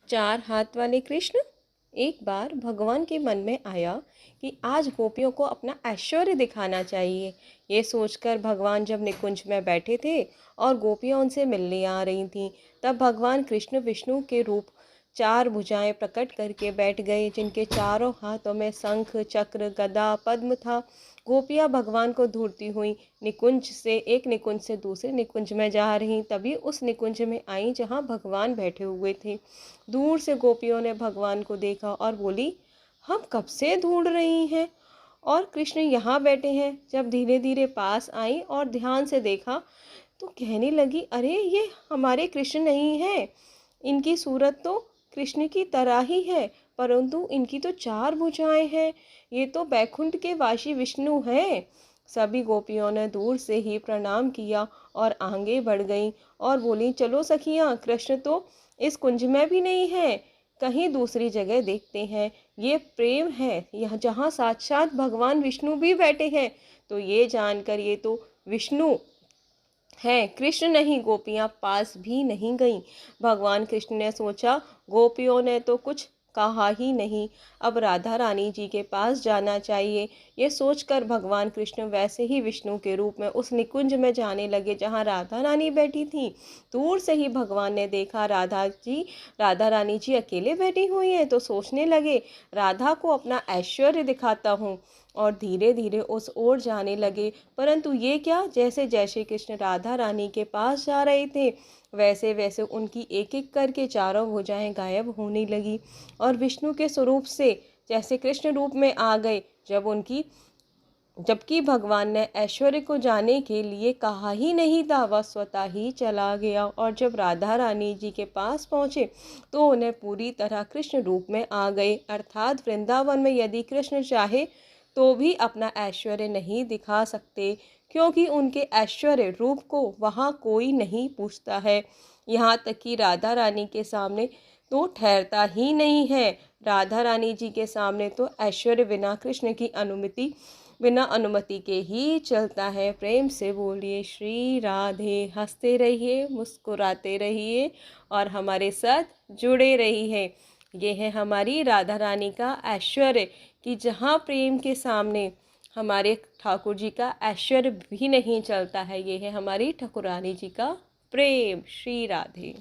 चार हाथ वाले कृष्ण। एक बार भगवान के मन में आया कि आज गोपियों को अपना ऐश्वर्य दिखाना चाहिए। ये सोचकर भगवान जब निकुंज में बैठे थे और गोपियां उनसे मिलने आ रही थीं, तब भगवान कृष्ण विष्णु के रूप चार भुजाएं प्रकट करके बैठ गए, जिनके चारों हाथों में शंख चक्र गदा पद्म था। गोपियां भगवान को ढूंढती हुई एक निकुंज से दूसरे निकुंज में जा रही, तभी उस निकुंज में आई जहां भगवान बैठे हुए थे। दूर से गोपियों ने भगवान को देखा और बोली, हम कब से ढूंढ रही हैं और कृष्ण यहाँ बैठे हैं। जब धीरे धीरे पास आई और ध्यान से देखा तो कहने लगी, अरे ये हमारे कृष्ण नहीं है। इनकी सूरत तो कृष्ण की तरह ही है, परंतु इनकी तो चार भुजाएं हैं। ये तो बैकुंठ के वासी विष्णु हैं। सभी गोपियों ने दूर से ही प्रणाम किया और आगे बढ़ गईं और बोली, चलो सखियां, कृष्ण तो इस कुंज में भी नहीं है, कहीं दूसरी जगह देखते हैं। ये प्रेम है, यह जहाँ साक्षात भगवान विष्णु भी बैठे हैं। तो ये जानकर ये तो विष्णु हैं, कृष्ण नहीं। गोपियां पास भी नहीं गईं। भगवान कृष्ण ने सोचा, गोपियों ने तो कुछ कहा ही नहीं, अब राधा रानी जी के पास जाना चाहिए। ये सोचकर भगवान कृष्ण वैसे ही विष्णु के रूप में उस निकुंज में जाने लगे जहाँ राधा रानी बैठी थी। दूर से ही भगवान ने देखा राधा रानी जी अकेले बैठी हुई हैं, तो सोचने लगे, राधा को अपना ऐश्वर्य दिखाता हूँ, और धीरे धीरे उस ओर जाने लगे। परंतु ये क्या, जैसे जैसे कृष्ण राधा रानी के पास जा रहे थे, वैसे वैसे उनकी एक एक करके चारों भुजाएं गायब होने लगी और विष्णु के स्वरूप से जैसे कृष्ण रूप में आ गए। जबकि भगवान ने ऐश्वर्य को जाने के लिए कहा ही नहीं था, वह स्वतः ही चला गया। और जब राधा रानी जी के पास पहुँचे तो उन्हें पूरी तरह कृष्ण रूप में आ गए। अर्थात वृंदावन में यदि कृष्ण चाहे तो भी अपना ऐश्वर्य नहीं दिखा सकते, क्योंकि उनके ऐश्वर्य रूप को वहाँ कोई नहीं पूछता है। यहाँ तक कि राधा रानी के सामने तो ठहरता ही नहीं है। राधा रानी जी के सामने तो ऐश्वर्य बिना अनुमति के ही चलता है। प्रेम से बोलिए श्री राधे। हंसते रहिए, मुस्कुराते रहिए और हमारे साथ जुड़े रहिए। ये है हमारी राधा रानी का ऐश्वर्य, कि जहाँ प्रेम के सामने हमारे ठाकुर जी का ऐश्वर्य भी नहीं चलता है। ये है हमारी ठाकुरानी जी का प्रेम। श्री राधे।